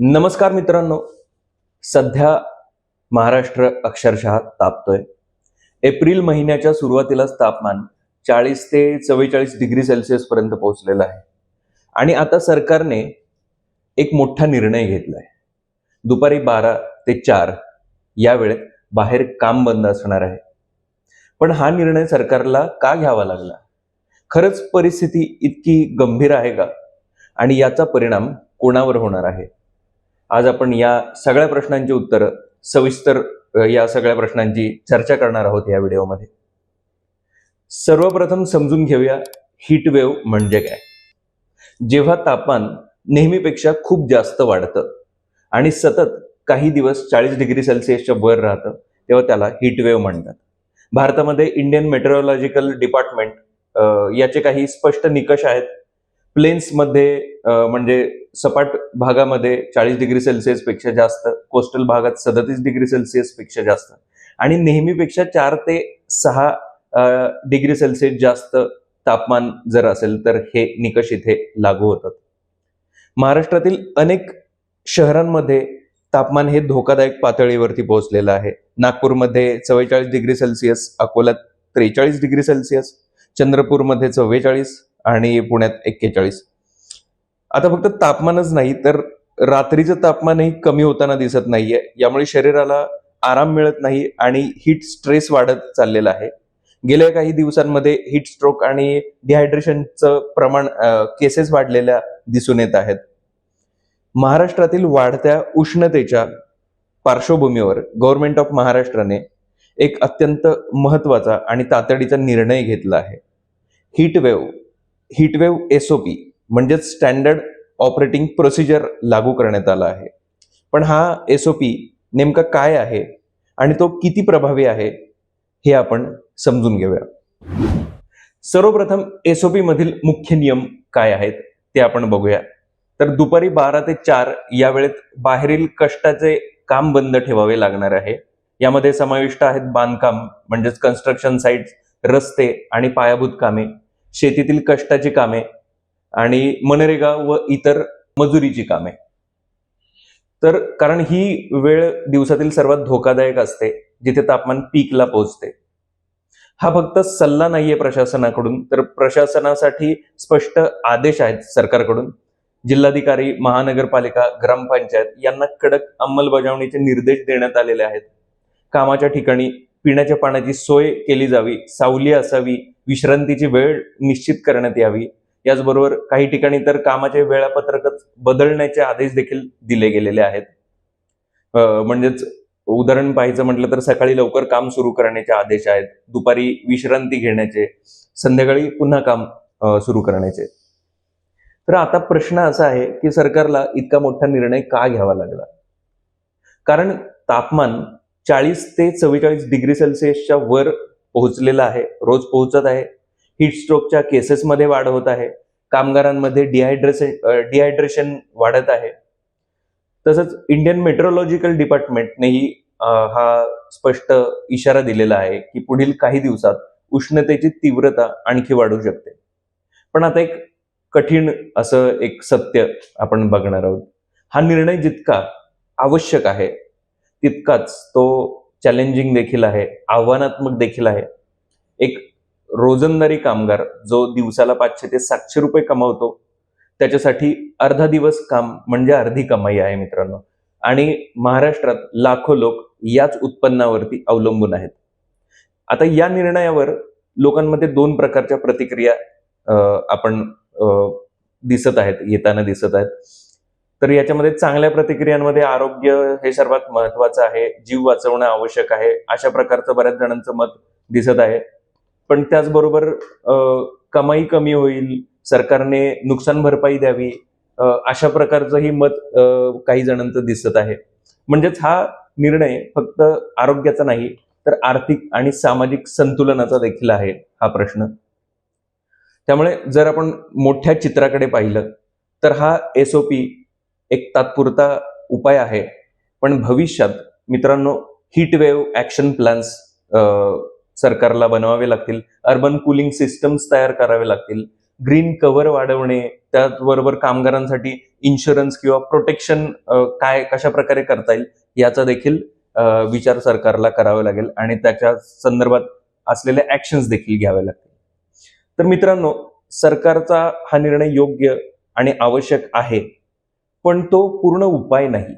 नमस्कार मित्रांनो. सध्या महाराष्ट्र अक्षरशः तापतोय. एप्रिल महिन्याच्या सुरुवातीलाच तापमान 40 ते 44 डिग्री सेल्सिअस पर्यंत पोहोचलेलं आहे. आणि आता सरकारने एक मोठा निर्णय घेतलाय. दुपारी 12 ते 4 या वेळेत बाहेर काम बंद असणार आहे. पण हा निर्णय सरकारला का घ्यावा लागला? खरंच परिस्थिती इतकी गंभीर आहे का? आणि याचा परिणाम कोणावर होणार आहे? आज आपण या सगळ्या प्रश्नांची उत्तरं सविस्तर या सगळ्या प्रश्नांची चर्चा करणार आहोत या व्हिडिओमध्ये. सर्वप्रथम समजून घेऊया हीट वेव्ह म्हणजे काय. जेव्हा तापमान नेहमीपेक्षा खूप जास्त वाढतं आणि सतत काही दिवस 40 डिग्री सेल्सिअसच्या वर राहतं तेव्हा त्याला हीट वेव्ह म्हणतात. भारतामध्ये इंडियन मेट्रोलॉजिकल डिपार्टमेंट याचे काही स्पष्ट निकष आहेत. प्लेन्समध्ये म्हणजे सपाट भागामध्ये 40 डिग्री सेल्सिअस पेक्षा जास्त, कोस्टल भागात 37 डिग्री सेल्सिअस पेक्षा जास्त आणि नेहमीपेक्षा 4 ते 6 डिग्री सेल्सिअस जास्त तापमान जर असेल तर हे निकष इथे लागू होतात. महाराष्ट्रातील अनेक शहरांमध्ये तापमान हे धोकादायक पातळीवरती पोहोचलेलं आहे. नागपूरमध्ये 44 डिग्री सेल्सिअस, अकोल्यात 43 डिग्री सेल्सिअस, चंद्रपूरमध्ये 44 आणि पुण्यात 41. आता फक्त तापमानच नाही तर रात्रीचं तापमानही कमी होताना दिसत नाहीये. यामुळे शरीराला आराम मिळत नाही आणि हीट स्ट्रेस वाढत चाललेला आहे. गेल्या काही दिवसांमध्ये हीट स्ट्रोक आणि डिहायड्रेशनचं प्रमाण केसेस वाढलेल्या दिसून येत आहेत. महाराष्ट्रातील वाढत्या उष्णतेच्या पार्श्वभूमीवर गव्हर्नमेंट ऑफ महाराष्ट्राने एक अत्यंत महत्वाचा आणि तातडीचा निर्णय घेतला आहे. हीट वेव्ह एसओपी म्हणजेच स्टँडर्ड ऑपरेटिंग प्रोसिजर लागू करण्यात आला आहे. पण हा एसओपी नेमका काय आहे आणि तो किती प्रभावी आहे हे आपण समजून घेऊया. सर्वप्रथम एसओपी मधील मुख्य नियम काय आहेत ते आपण बघूया. तर दुपारी 12 ते 4 या वेळेत बाहेरील कष्टाचे काम बंद ठेवावे लागणार आहे. यामध्ये समाविष्ट आहेत बांधकाम म्हणजेच कन्स्ट्रक्शन साइट्स, रस्ते आणि पायाभूत कामे, शेतीतील कष्टाची कामे आणि मनरेगा व इतर मजुरीची कामे. तर कारण ही वेळ दिवसातील सर्वात धोकादायक असते जिथे तापमान पीकला पोहोचते. हा फक्त सल्ला नाहीये प्रशासनाकडून, तर प्रशासनासाठी स्पष्ट आदेश आहेत सरकारकडून. जिल्हाधिकारी, महानगरपालिका, ग्रामपंचायत यांना कडक अंमलबजावणीचे निर्देश देण्यात आलेले आहेत. कामाच्या ठिकाणी पिण्याच्या पाण्याची सोय केली जावी, सावली असावी, विश्रांतीची वेळ निश्चित करण्यात यावी. याचबरोबर काही ठिकाणी तर कामाचे वेळापत्रकच बदलण्याचे आदेश देखील दिले गेलेले आहेत. म्हणजेच उदाहरण पाहायचं म्हटलं तर सकाळी लवकर काम सुरू करण्याचे आदेश आहेत, दुपारी विश्रांती घेण्याचे, संध्याकाळी पुन्हा काम सुरू करण्याचे. तर आता प्रश्न असा आहे की सरकारला इतका मोठा निर्णय का घ्यावा लागला? कारण तापमान 40 ते 44 डिग्री सेल्सिअसच्या वर पोहोचलेलं आहे, रोज पोहोचत आहे. हीट स्ट्रोकच्या केसेसमध्ये वाढ होत आहे. कामगारांमध्ये डिहायड्रेशन वाढत आहे. तसंच इंडियन मेट्रोलॉजिकल डिपार्टमेंटनेही हा स्पष्ट इशारा दिलेला आहे की पुढील काही दिवसात उष्णतेची तीव्रता आणखी वाढू शकते. पण आता एक कठीण असं एक सत्य आपण बघणार आहोत. हा निर्णय जितका आवश्यक आहे तितकाच तो चॅलेंजिंग देखील आहे, आव्हानात्मक देखील आहे. एक रोजंदारी कामगार जो दिवसाला 500 ते 700 रुपये कमावतो त्याच्यासाठी अर्धा दिवस काम म्हणजे अर्धी कमाई आहे मित्रांनो. आणि महाराष्ट्रात लाखो लोक याच उत्पन्नावरती अवलंबून आहेत. आता या निर्णयावर लोकांमध्ये दोन प्रकारच्या प्रतिक्रिया आपण येताना दिसत आहेत. तर याच्यामध्ये चांगल्या प्रतिक्रियांमध्ये आरोग्य हे सर्वात महत्वाचं आहे, जीव वाचवणं आवश्यक आहे, अशा प्रकारचं बऱ्याच जणांचं मत दिसत आहे. पण त्याचबरोबर कमाई कमी होईल, सरकारने नुकसान भरपाई द्यावी, अशा प्रकारचंही मत काही जणांचं दिसत आहे. म्हणजेच हा निर्णय फक्त आरोग्याचा नाही तर आर्थिक आणि सामाजिक संतुलनाचा देखील आहे हा प्रश्न. त्यामुळे जर आपण मोठ्या चित्राकडे पाहिलं तर हा एसओपी एक तात्पुरता उपाय आहे. पण भविष्यात मित्रांनो हीट वेव्ह ऍक्शन प्लॅन्स सरकारला बनवावे लागतील, अर्बन कूलिंग सिस्टम्स तयार करावे लागतील, ग्रीन कव्हर वाढवणे, त्याचबरोबर कामगारांसाठी इन्शुरन्स किंवा प्रोटेक्शन काय कशा प्रकारे करता येईल याचा देखील विचार सरकारला करावा लागेल आणि त्याच्या संदर्भात असलेले ऍक्शन्स देखील घ्यावे लागतील. तर मित्रांनो, सरकारचा हा निर्णय योग्य आणि आवश्यक आहे, पण तो पूर्ण उपाय नाही.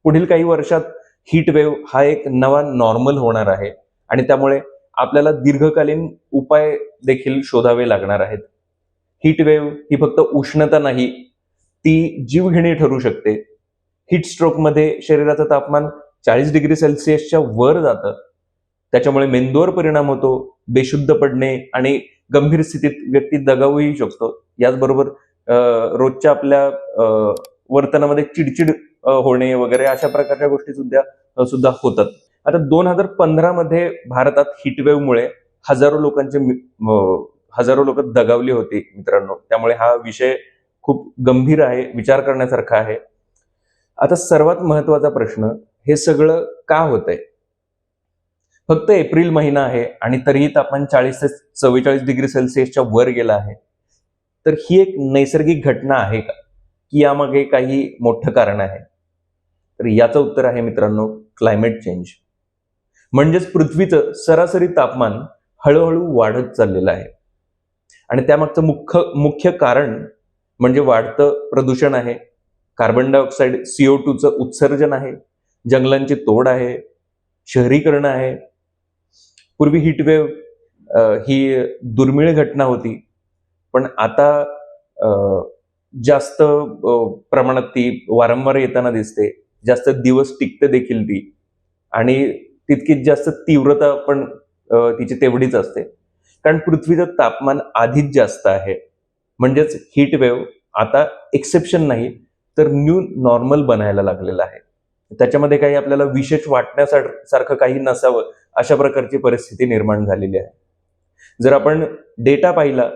पुढील काही वर्षात हीट वेव्ह हा एक नवा नॉर्मल होणार आहे आणि त्यामुळे आपल्याला दीर्घकालीन उपाय देखील शोधावे लागणार आहेत. हीट वेव्ह ही फक्त उष्णता नाही, ती जीवघेणी ठरू शकते. हीट स्ट्रोकमध्ये शरीराचं तापमान 40 डिग्री सेल्सिअसच्या वर जातं. त्याच्यामुळे मेंदूवर परिणाम होतो, बेशुद्ध पडणे आणि गंभीर स्थितीत व्यक्ती दगावूही शकतो. याचबरोबर रोजच्या आपल्या वर्तनामध्ये चिडचिड होणे वगैरे अशा प्रकारच्या गोष्टी सुद्धा होतात. आता 2015 मध्ये भारतात हीटवेव्हमुळे हजारो लोक दगावली होती मित्रांनो. त्यामुळे हा विषय खूप गंभीर आहे, विचार करण्यासारखा आहे. आता सर्वात महत्वाचा प्रश्न, हे सगळं का होतंय? फक्त एप्रिल महिना आहे आणि तरीही तापमान 40 ते 44 डिग्री सेल्सिअसच्या वर गेला आहे. तर ही एक नैसर्गिक घटना आहे का, की यामागे काही मोठं कारण आहे? तर याचं उत्तर आहे मित्रांनो, क्लायमेट चेंज. म्हणजेच पृथ्वीचं सरासरी तापमान हळूहळू वाढत चाललेलं आहे आणि त्यामागचं मुख्य कारण म्हणजे वाढतं प्रदूषण आहे, कार्बन डायऑक्साईड CO2चं उत्सर्जन आहे, जंगलांची तोड आहे, शहरीकरण आहे. पूर्वी हीटवेव्ह ही दुर्मिळ घटना होती, पण आता जास्त प्रमाणात ती वारंवार येताना दिसते, जास्त दिवस टिकते देखील ती आणि तितकीच जास्त तीव्रता पण तिची तेवढीच असते, कारण पृथ्वीचं तापमान आधीच जास्त आहे. म्हणजेच हीट वेव्ह आता एक्सेप्शन नाही तर न्यू नॉर्मल बनायला लागलेलं आहे. त्याच्यामध्ये काही आपल्याला विशेष वाटण्यासारखं काही नसावं अशा प्रकारची परिस्थिती निर्माण झालेली आहे. जर आपण डेटा पाहिला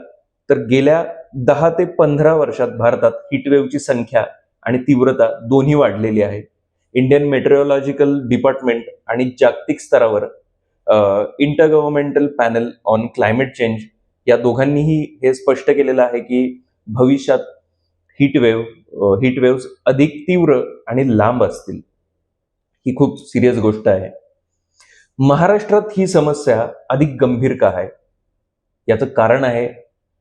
तर गेल्या 10 ते 15 वर्षात भारतात हीटवेव्हची संख्या आणि तीव्रता दोन्ही वाढलेली आहे. इंडियन मेट्रोलॉजिकल डिपार्टमेंट आणि जागतिक स्तरावर inter governmental panel on climate change या दोघांनीही हे स्पष्ट केलेलं आहे की भविष्यात हीटवेव्ह अधिक तीव्र आणि लांब असतील. ही खूप सिरियस गोष्ट आहे. महाराष्ट्रात ही समस्या अधिक गंभीर का आहे? याचं कारण आहे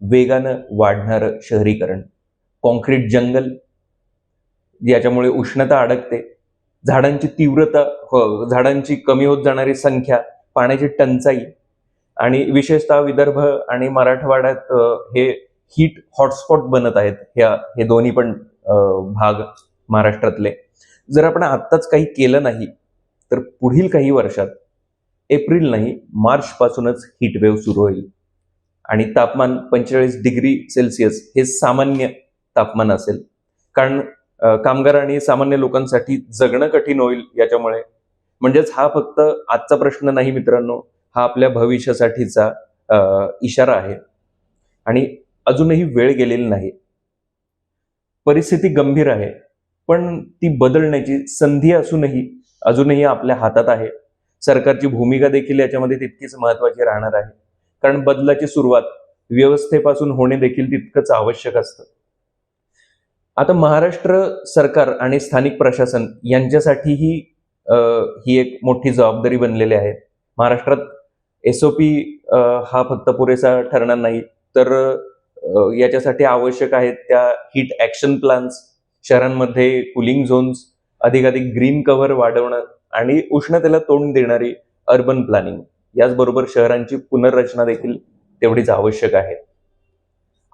वेगानं वाढणारं शहरीकरण, कॉन्क्रीट जंगल, याच्यामुळे उष्णता अडकते, झाडांची कमी होत जाणारी संख्या, पाण्याची टंचाई आणि विशेषतः विदर्भ आणि मराठवाड्यात हे हीट हॉटस्पॉट बनत आहेत. हे दोन्ही पण भाग महाराष्ट्रातले. जर आपण आत्ताच काही केलं नाही तर पुढील काही वर्षात एप्रिल नाही, मार्च पासूनच हीटवेव्ह सुरू होईल आणि तापमान 45 डिग्री सेल्सिअस हे सामान्य तापमान असेल. कारण कामगार आणि सामान्य लोकांसाठी जगणं कठीण होईल याच्यामुळे. म्हणजेच हा फक्त आजचा प्रश्न नाही मित्रांनो, हा आपल्या भविष्यासाठीचा इशारा आहे आणि अजूनही वेळ गेलेली नाही. परिस्थिती गंभीर आहे, पण ती बदलण्याची संधी अजूनही आपल्या हातात आहे. सरकारची भूमिका देखील याच्यामध्ये तितकीच महत्वाची राहणार आहे, कारण बदलाची सुरुवात व्यवस्थेपासून होणे देखील तितकंच आवश्यक असतं. आता महाराष्ट्र सरकार आणि स्थानिक प्रशासन यांच्यासाठीही ही एक मोठी जबाबदारी बनलेली आहे. महाराष्ट्रात SOP हा फक्त पुरेसा ठरणार नाही, तर याच्यासाठी आवश्यक आहेत त्या हीट ऍक्शन प्लॅन्स, शहरांमध्ये कुलिंग झोन्स, अधिकाधिक ग्रीन कव्हर वाढवणं आणि उष्णतेला तोंड देणारी अर्बन प्लॅनिंग, याचबरोबर शहरांची पुनर्रचना देखील तेवढीच आवश्यक आहे.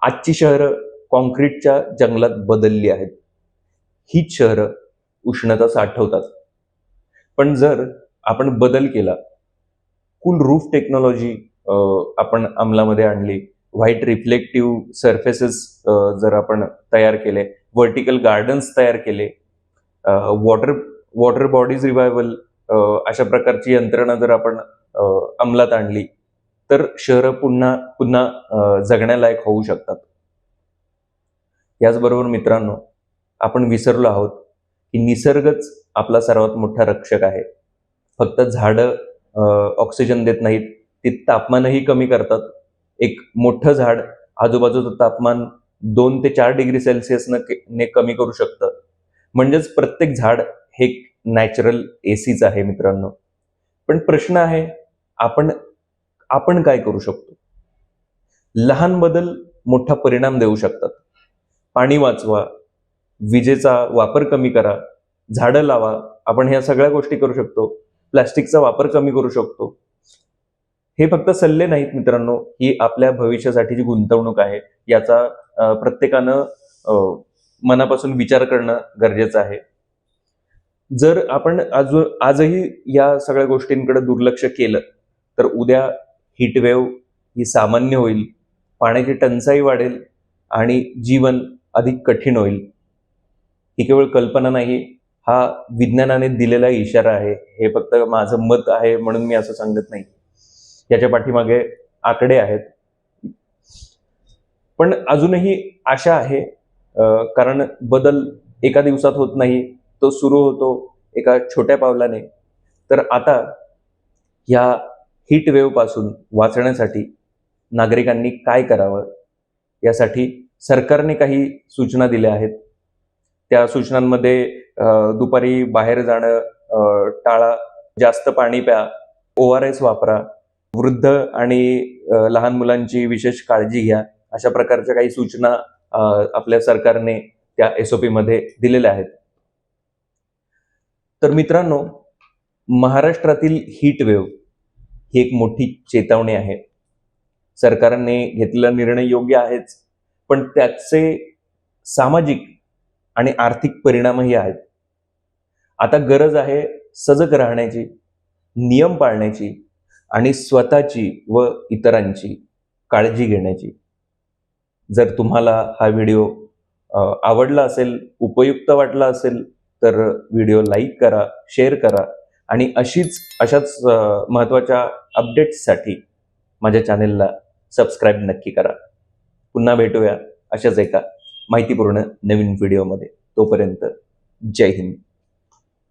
आजची शहरं कॉन्क्रीटच्या जंगलात बदलली आहेत. हीच शहरं उष्णता साठवतात. पण जर आपण बदल केला, कूल रूफ टेक्नॉलॉजी आपण अंमलामध्ये आणली, व्हाईट रिफ्लेक्टिव्ह सर्फेसेस जर आपण तयार केले, व्हर्टिकल गार्डन्स तयार केले, वॉटर बॉडीज रिवायवल अशा प्रकारची यंत्रणा जर आपण अंमलात आणली, तर शहरं पुन्हा जगण्यालायक होऊ शकतात. याचबरोबर मित्रांनो, आपण विसरलो आहोत की निसर्गच आपला सर्वात मोठा रक्षक आहे. फक्त झाडं ऑक्सिजन देत नाहीत, ती तापमानही कमी करतात. एक मोठं झाड आजूबाजूचं तापमान 2 ते 4 डिग्री सेल्सिअस ने कमी करू शकतं. म्हणजेच प्रत्येक झाड हे नॅचरल एसीच आहे मित्रांनो. पण प्रश्न आहे, आपण आपण काय करू शकतो? लहान बदल मोठा परिणाम देऊ शकतात. पाणी वाचवा, विजेचा वापर कमी करा, झाडं लावा. आपण ह्या सगळ्या गोष्टी करू शकतो. प्लास्टिकचा वापर कमी करू शकतो. हे फक्त सल्ले नाहीत मित्रांनो, ही आपल्या भविष्यासाठीची गुंतवणूक आहे. याचा प्रत्येकानं मनापासून विचार करणं गरजेचं आहे. जर आपण आजही या सगळ्या गोष्टींकडे दुर्लक्ष केलं, तर उद्या हीटवेव्ह ही सामान्य होईल, पाण्याची टंचाई वाढेल आणि जीवन अधिक कठीण होईल. ही केवळ कल्पना नाही, हा विज्ञानाने दिलेला इशारा आहे. हे फक्त माझं मत आहे म्हणून मी असं सांगत नाही. याच्या पाठीमागे आकडे आहेत. पण अजूनही आशा आहे, कारण बदल एका दिवसात होत नाही. तो सुरू होतो एका छोट्या पावलाने. तर आता ह्या हीट वेव्ह पासून वाचण्यासाठी नागरिकांनी काय करावं, यासाठी सरकारने काही सूचना दिल्या आहेत. त्या सूचनांमध्ये दुपारी बाहेर जाणं टाळा, जास्त पाणी प्या, ORS वापरा, वृद्ध आणि लहान मुलांची विशेष काळजी घ्या. अशा प्रकारच्या काही सूचना आपल्या सरकारने त्या SOP मध्ये दिलेल्या आहेत. तर मित्रांनो, महाराष्ट्रातील हीट वेव्ह ही एक मोठी चेतावणी आहे. सरकारने घेतलेला निर्णय योग्य आहेच, पण त्याचे सामाजिक आणि आर्थिक परिणामही आहेत. आता गरज आहे सजग राहण्याची, नियम पाळण्याची आणि स्वतःची व इतरांची काळजी घेण्याची. जर तुम्हाला हा व्हिडिओ आवडला असेल, उपयुक्त वाटला असेल, तर व्हिडिओ लाईक करा, शेअर करा आणि अशाच महत्त्वाच्या अपडेट्ससाठी माझ्या चॅनेलला सबस्क्राईब नक्की करा. पुन्हा भेटूया अशाच एका माहितीपूर्ण नवीन व्हिडिओमध्ये. तोपर्यंत जय हिंद.